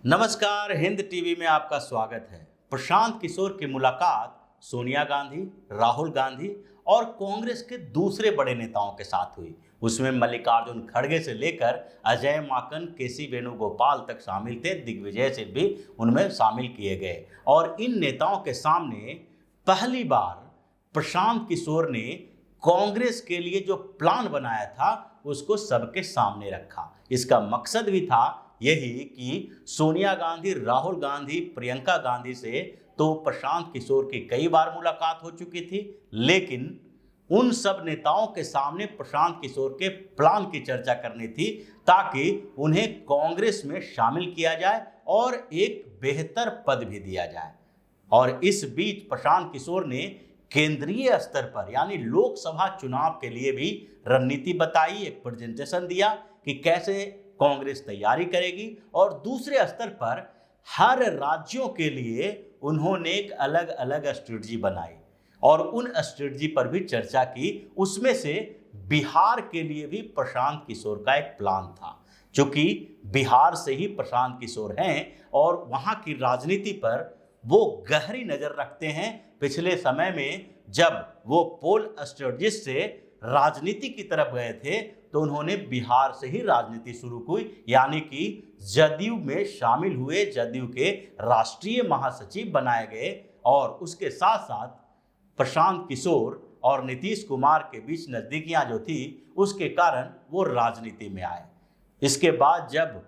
नमस्कार, हिंद टीवी में आपका स्वागत है। प्रशांत किशोर की मुलाकात सोनिया गांधी, राहुल गांधी और कांग्रेस के दूसरे बड़े नेताओं के साथ हुई। उसमें मल्लिकार्जुन खड़गे से लेकर अजय माकन, केसी वेणुगोपाल तक शामिल थे। दिग्विजय सिंह भी उनमें शामिल किए गए और इन नेताओं के सामने पहली बार प्रशांत किशोर ने कांग्रेस के लिए जो प्लान बनाया था उसको सबके सामने रखा। इसका मकसद भी था यही कि सोनिया गांधी, राहुल गांधी, प्रियंका गांधी से तो प्रशांत किशोर की कई बार मुलाकात हो चुकी थी, लेकिन उन सब नेताओं के सामने प्रशांत किशोर के प्लान की चर्चा करनी थी ताकि उन्हें कांग्रेस में शामिल किया जाए और एक बेहतर पद भी दिया जाए। और इस बीच प्रशांत किशोर ने केंद्रीय स्तर पर यानी लोकसभा चुनाव के लिए भी रणनीति बताई, एक प्रेजेंटेशन दिया कि कैसे कांग्रेस तैयारी करेगी और दूसरे स्तर पर हर राज्यों के लिए उन्होंने एक अलग अलग स्ट्रेटजी बनाई और उन स्ट्रेटजी पर भी चर्चा की। उसमें से बिहार के लिए भी प्रशांत किशोर का एक प्लान था, क्योंकि बिहार से ही प्रशांत किशोर हैं और वहां की राजनीति पर वो गहरी नजर रखते हैं। पिछले समय में जब वो पोल स्ट्रेटजिस्ट से राजनीति की तरफ गए थे तो उन्होंने बिहार से ही राजनीति शुरू की, यानी कि जदयू में शामिल हुए, जदयू के राष्ट्रीय महासचिव बनाए गए और उसके साथ साथ प्रशांत किशोर और नीतीश कुमार के बीच नजदीकियां जो थी उसके कारण वो राजनीति में आए। इसके बाद जब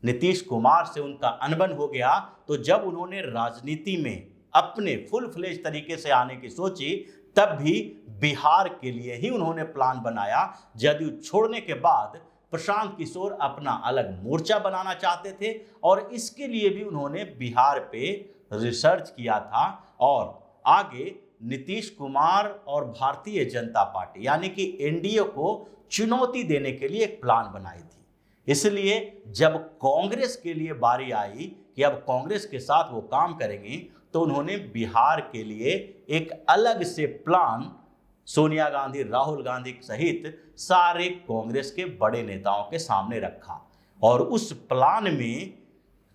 नीतीश कुमार से उनका अनबन हो गया तो जब उन्होंने राजनीति में अपने फुल फ्लेज तरीके से आने की सोची तब भी बिहार के लिए ही उन्होंने प्लान बनाया। जदयू छोड़ने के बाद प्रशांत किशोर अपना अलग मोर्चा बनाना चाहते थे और इसके लिए भी उन्होंने बिहार पे रिसर्च किया था और आगे नीतीश कुमार और भारतीय जनता पार्टी यानी कि एनडीए को चुनौती देने के लिए एक प्लान बनाई थी। इसलिए जब कांग्रेस के लिए बारी आई कि अब कांग्रेस के साथ वो काम करेंगे तो उन्होंने बिहार के लिए एक अलग से प्लान सोनिया गांधी, राहुल गांधी सहित सारे कांग्रेस के बड़े नेताओं के सामने रखा और उस प्लान में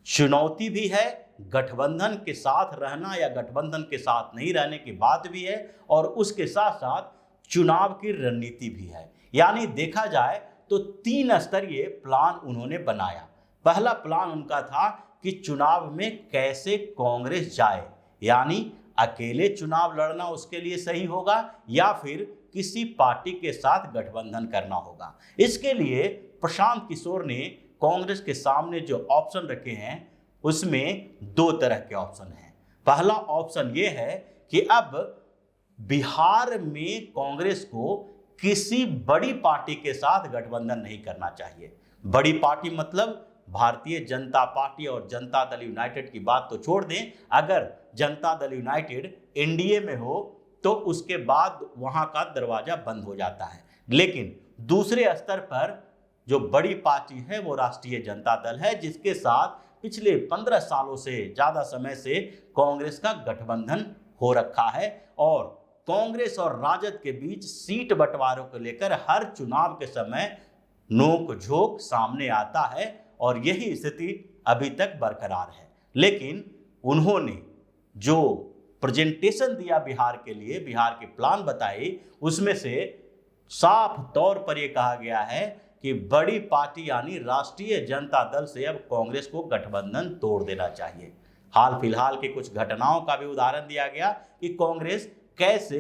चुनौती भी है, गठबंधन के साथ रहना या गठबंधन के साथ नहीं रहने की बात भी है और उसके साथ साथ चुनाव की रणनीति भी है। यानी देखा जाए तो 3 स्तरीय प्लान उन्होंने बनाया। पहला प्लान उनका था कि चुनाव में कैसे कांग्रेस जाए, यानी अकेले चुनाव लड़ना उसके लिए सही होगा या फिर किसी पार्टी के साथ गठबंधन करना होगा। इसके लिए प्रशांत किशोर ने कांग्रेस के सामने जो ऑप्शन रखे हैं उसमें 2 तरह के ऑप्शन हैं। पहला ऑप्शन ये है कि अब बिहार में कांग्रेस को किसी बड़ी पार्टी के साथ गठबंधन नहीं करना चाहिए। बड़ी पार्टी मतलब भारतीय जनता पार्टी और जनता दल यूनाइटेड की बात तो छोड़ दें, अगर जनता दल यूनाइटेड एनडीए में हो तो उसके बाद वहां का दरवाजा बंद हो जाता है। लेकिन दूसरे स्तर पर जो बड़ी पार्टी है वो राष्ट्रीय जनता दल है, जिसके साथ पिछले 15 सालों से ज़्यादा समय से कांग्रेस का गठबंधन हो रखा है और कांग्रेस और राजद के बीच सीट बंटवारों को लेकर हर चुनाव के समय नोक झोंक सामने आता है और यही स्थिति अभी तक बरकरार है। लेकिन उन्होंने जो प्रेजेंटेशन दिया बिहार के लिए, बिहार के प्लान बताए, उसमें से साफ तौर पर यह कहा गया है कि बड़ी पार्टी यानी राष्ट्रीय जनता दल से अब कांग्रेस को गठबंधन तोड़ देना चाहिए। हाल फिलहाल के कुछ घटनाओं का भी उदाहरण दिया गया कि कांग्रेस कैसे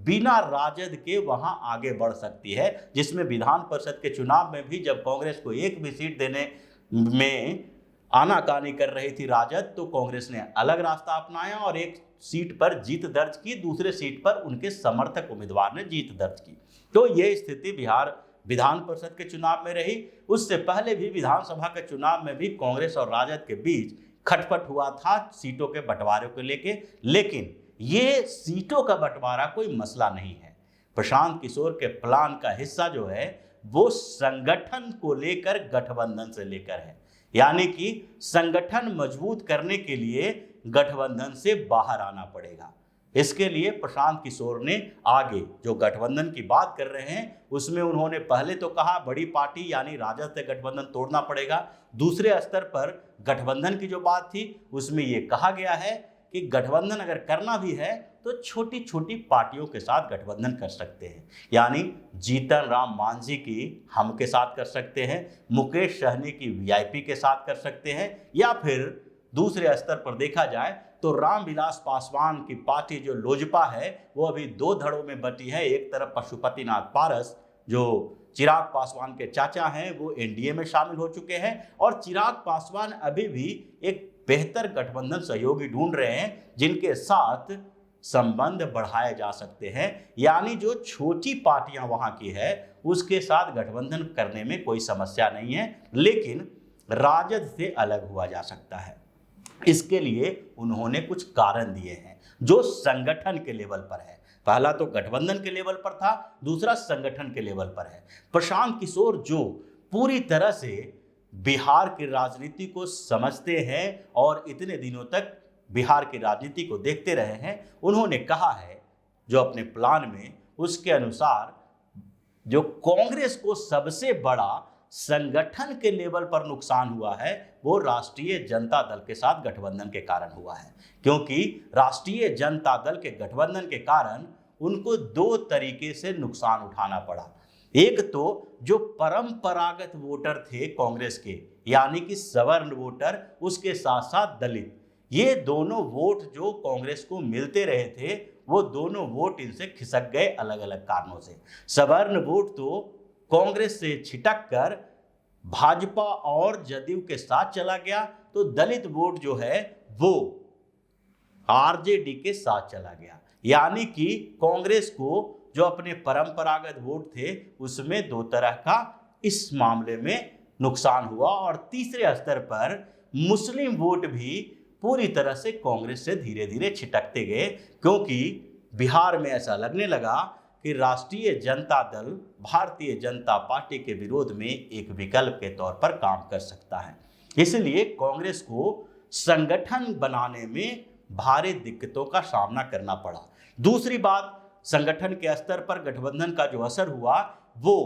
बिना राजद के वहां आगे बढ़ सकती है, जिसमें विधान परिषद के चुनाव में भी जब कांग्रेस को एक भी सीट देने में आनाकानी कर रही थी राजद, तो कांग्रेस ने अलग रास्ता अपनाया और एक सीट पर जीत दर्ज की, दूसरे सीट पर उनके समर्थक उम्मीदवार ने जीत दर्ज की। तो ये स्थिति बिहार विधान परिषद के चुनाव में रही। उससे पहले भी विधानसभा के चुनाव में भी कांग्रेस और राजद के बीच खटपट हुआ था सीटों के बंटवारे को लेके, लेकिन ये सीटों का बंटवारा कोई मसला नहीं है। प्रशांत किशोर के प्लान का हिस्सा जो है वो संगठन को लेकर गठबंधन से लेकर है, यानी कि संगठन मजबूत करने के लिए गठबंधन से बाहर आना पड़ेगा। इसके लिए प्रशांत किशोर ने आगे जो गठबंधन की बात कर रहे हैं उसमें उन्होंने पहले तो कहा बड़ी पार्टी यानी राजद से गठबंधन तोड़ना पड़ेगा। दूसरे स्तर पर गठबंधन की जो बात थी उसमें ये कहा गया है कि गठबंधन अगर करना भी है तो छोटी छोटी पार्टियों के साथ गठबंधन कर सकते हैं, यानी जीतन राम मांझी की हम के साथ कर सकते हैं, मुकेश सहनी की वीआईपी के साथ कर सकते हैं, या फिर दूसरे स्तर पर देखा जाए तो रामविलास पासवान की पार्टी जो लोजपा है वो अभी दो धड़ों में बटी है। एक तरफ पशुपतिनाथ पारस जो चिराग पासवान के चाचा हैं वो एनडीए में शामिल हो चुके हैं, और चिराग पासवान अभी भी एक बेहतर गठबंधन सहयोगी ढूंढ रहे हैं जिनके साथ संबंध बढ़ाए जा सकते हैं, यानी जो छोटी पार्टियां वहां की है उसके साथ गठबंधन करने में कोई समस्या नहीं है, लेकिन राजद से अलग हुआ जा सकता है। इसके लिए उन्होंने कुछ कारण दिए हैं जो संगठन के लेवल पर है। पहला तो गठबंधन के लेवल पर था, दूसरा संगठन के लेवल पर है। प्रशांत किशोर जो पूरी तरह से बिहार की राजनीति को समझते हैं और इतने दिनों तक बिहार की राजनीति को देखते रहे हैं, उन्होंने कहा है जो अपने प्लान में उसके अनुसार जो कांग्रेस को सबसे बड़ा संगठन के लेवल पर नुकसान हुआ है वो राष्ट्रीय जनता दल के साथ गठबंधन के कारण हुआ है, क्योंकि राष्ट्रीय जनता दल के गठबंधन के कारण उनको दो तरीके से नुकसान उठाना पड़ा। एक तो जो परंपरागत वोटर थे कांग्रेस के यानी कि सवर्ण वोटर, उसके साथ साथ दलित, ये दोनों वोट जो कांग्रेस को मिलते रहे थे वो दोनों वोट इनसे खिसक गए अलग अलग कारणों से। सवर्ण वोट तो कांग्रेस से छिटक कर भाजपा और जदयू के साथ चला गया, तो दलित वोट जो है वो आरजेडी के साथ चला गया, यानी कि कांग्रेस को जो अपने परंपरागत वोट थे उसमें दो तरह का इस मामले में नुकसान हुआ। और तीसरे स्तर पर मुस्लिम वोट भी पूरी तरह से कांग्रेस से धीरे धीरे छिटकते गए, क्योंकि बिहार में ऐसा लगने लगा कि राष्ट्रीय जनता दल भारतीय जनता पार्टी के विरोध में एक विकल्प के तौर पर काम कर सकता है। इसलिए कांग्रेस को संगठन बनाने में भारी दिक्कतों का सामना करना पड़ा। दूसरी बात, संगठन के स्तर पर गठबंधन का जो असर हुआ वो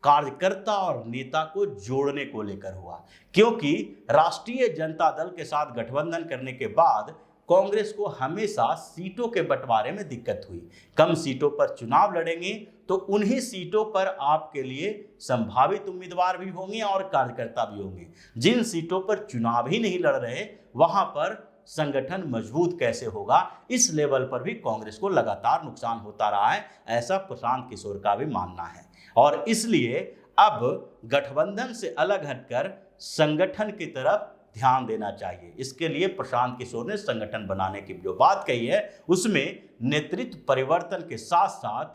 कार्यकर्ता और नेता को जोड़ने को लेकर हुआ, क्योंकि राष्ट्रीय जनता दल के साथ गठबंधन करने के बाद कांग्रेस को हमेशा सीटों के बंटवारे में दिक्कत हुई। कम सीटों पर चुनाव लड़ेंगे तो उन्हीं सीटों पर आपके लिए संभावित उम्मीदवार भी होंगे और कार्यकर्ता भी होंगे। जिन सीटों पर चुनाव ही नहीं लड़ रहे वहां पर संगठन मजबूत कैसे होगा, इस लेवल पर भी कांग्रेस को लगातार नुकसान होता रहा है, ऐसा प्रशांत किशोर का भी मानना है। और इसलिए अब गठबंधन से अलग हटकर संगठन की तरफ ध्यान देना चाहिए। इसके लिए प्रशांत किशोर ने संगठन बनाने की जो बात कही है उसमें नेतृत्व परिवर्तन के साथ साथ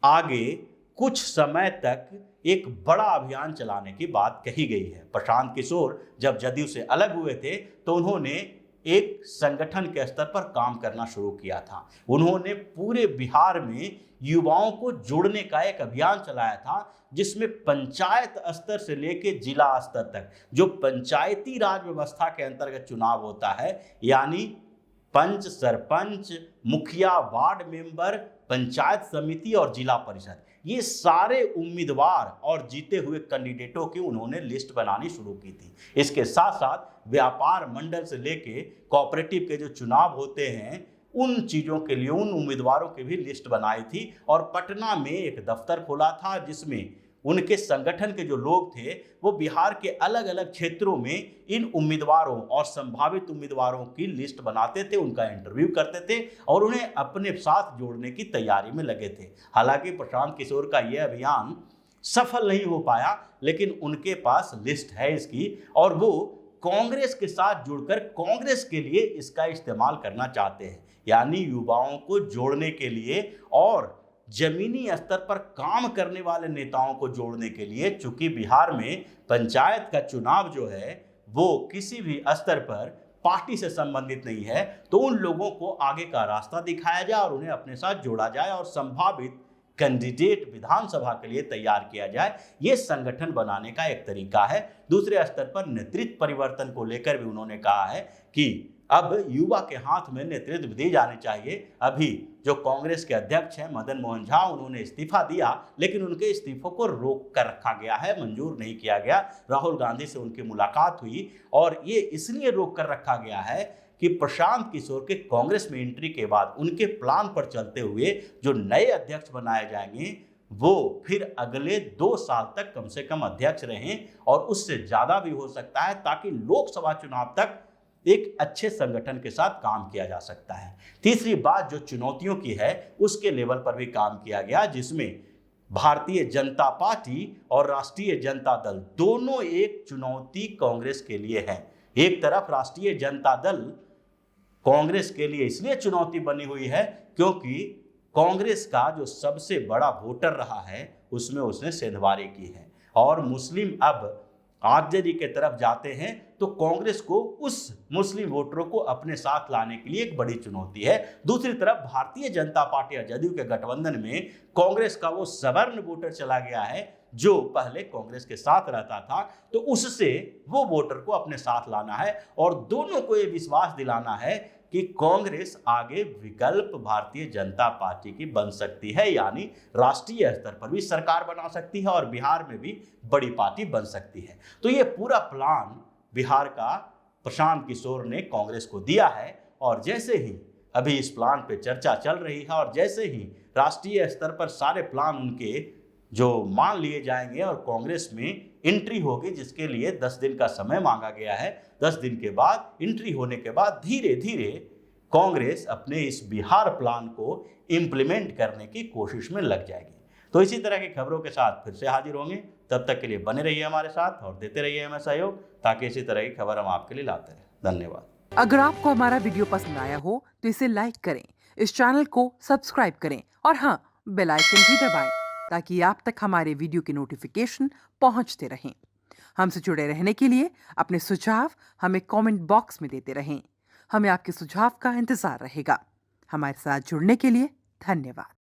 आगे कुछ समय तक एक बड़ा अभियान चलाने की बात कही गई है। प्रशांत किशोर जब जदयू से अलग हुए थे तो उन्होंने एक संगठन के स्तर पर काम करना शुरू किया था। उन्होंने पूरे बिहार में युवाओं को जोड़ने का एक अभियान चलाया था, जिसमें पंचायत स्तर से लेकर जिला स्तर तक जो पंचायती राज व्यवस्था के अंतर्गत चुनाव होता है, यानी पंच, सरपंच, मुखिया, वार्ड मेंबर, पंचायत समिति और जिला परिषद, ये सारे उम्मीदवार और जीते हुए कैंडिडेटों की उन्होंने लिस्ट बनानी शुरू की थी। इसके साथ साथ व्यापार मंडल से लेके कोऑपरेटिव के जो चुनाव होते हैं उन चीज़ों के लिए उन उम्मीदवारों की भी लिस्ट बनाई थी, और पटना में एक दफ्तर खोला था जिसमें उनके संगठन के जो लोग थे वो बिहार के अलग अलग क्षेत्रों में इन उम्मीदवारों और संभावित उम्मीदवारों की लिस्ट बनाते थे, उनका इंटरव्यू करते थे और उन्हें अपने साथ जोड़ने की तैयारी में लगे थे। हालांकि प्रशांत किशोर का यह अभियान सफल नहीं हो पाया, लेकिन उनके पास लिस्ट है इसकी, और वो कांग्रेस के साथ जुड़कर कांग्रेस के लिए इसका इस्तेमाल करना चाहते हैं, यानी युवाओं को जोड़ने के लिए और जमीनी स्तर पर काम करने वाले नेताओं को जोड़ने के लिए। चूंकि बिहार में पंचायत का चुनाव जो है वो किसी भी स्तर पर पार्टी से संबंधित नहीं है, तो उन लोगों को आगे का रास्ता दिखाया जाए और उन्हें अपने साथ जोड़ा जाए और संभावित कैंडिडेट विधानसभा के लिए तैयार किया जाए। ये संगठन बनाने का एक तरीका है। दूसरे स्तर पर नेतृत्व परिवर्तन को लेकर भी उन्होंने कहा है कि अब युवा के हाथ में नेतृत्व दी जानी चाहिए। अभी जो कांग्रेस के अध्यक्ष हैं मदन मोहन झा, उन्होंने इस्तीफा दिया, लेकिन उनके इस्तीफों को रोक कर रखा गया है, मंजूर नहीं किया गया। राहुल गांधी से उनकी मुलाकात हुई और ये इसलिए रोक कर रखा गया है कि प्रशांत किशोर के कांग्रेस में एंट्री के बाद उनके प्लान पर चलते हुए जो नए अध्यक्ष बनाए जाएंगे वो फिर अगले 2 साल तक कम से कम अध्यक्ष रहें और उससे ज्यादा भी हो सकता है, ताकि लोकसभा चुनाव तक एक अच्छे संगठन के साथ काम किया जा सकता है। तीसरी बात जो चुनौतियों की है उसके लेवल पर भी काम किया गया, जिसमें भारतीय जनता पार्टी और राष्ट्रीय जनता दल दोनों एक चुनौती कांग्रेस के लिए है। एक तरफ राष्ट्रीय जनता दल कांग्रेस के लिए इसलिए चुनौती बनी हुई है क्योंकि कांग्रेस का जो सबसे बड़ा वोटर रहा है उसमें उसने सेंधमारी की है और मुस्लिम अब आरजेडी के तरफ जाते हैं, तो कांग्रेस को उस मुस्लिम वोटरों को अपने साथ लाने के लिए एक बड़ी चुनौती है। दूसरी तरफ भारतीय जनता पार्टी और जदयू के गठबंधन में कांग्रेस का वो सवर्ण वोटर चला गया है जो पहले कांग्रेस के साथ रहता था, तो उससे वो वोटर को अपने साथ लाना है और दोनों को ये विश्वास दिलाना है कि कांग्रेस आगे विकल्प भारतीय जनता पार्टी की बन सकती है, यानी राष्ट्रीय स्तर पर भी सरकार बना सकती है और बिहार में भी बड़ी पार्टी बन सकती है। तो ये पूरा प्लान बिहार का प्रशांत किशोर ने कांग्रेस को दिया है और जैसे ही अभी इस प्लान पे चर्चा चल रही है और जैसे ही राष्ट्रीय स्तर पर सारे प्लान उनके जो मान लिए जाएंगे और कांग्रेस में एंट्री होगी, जिसके लिए 10 दिन का समय मांगा गया है, 10 दिन के बाद एंट्री होने के बाद धीरे धीरे कांग्रेस अपने इस बिहार प्लान को इम्प्लीमेंट करने की कोशिश में लग जाएगी। तो इसी तरह की खबरों के साथ फिर से हाजिर होंगे, तब तक के लिए बने रहिए हमारे साथ और देते रहिए हमें सहयोग, ताकि इसी तरह की खबर हम आपके लिए लाते रहें। धन्यवाद। अगर आपको हमारा वीडियो पसंद आया हो तो इसे लाइक करें, इस चैनल को सब्सक्राइब करें और हाँ, बेल आइकन भी दबाएं ताकि आप तक हमारे वीडियो की नोटिफिकेशन पहुंचते रहें। हमसे जुड़े रहने के लिए अपने सुझाव हमें कमेंट बॉक्स में देते रहें। हमें आपके सुझाव का इंतजार रहेगा। हमारे साथ जुड़ने के लिए धन्यवाद।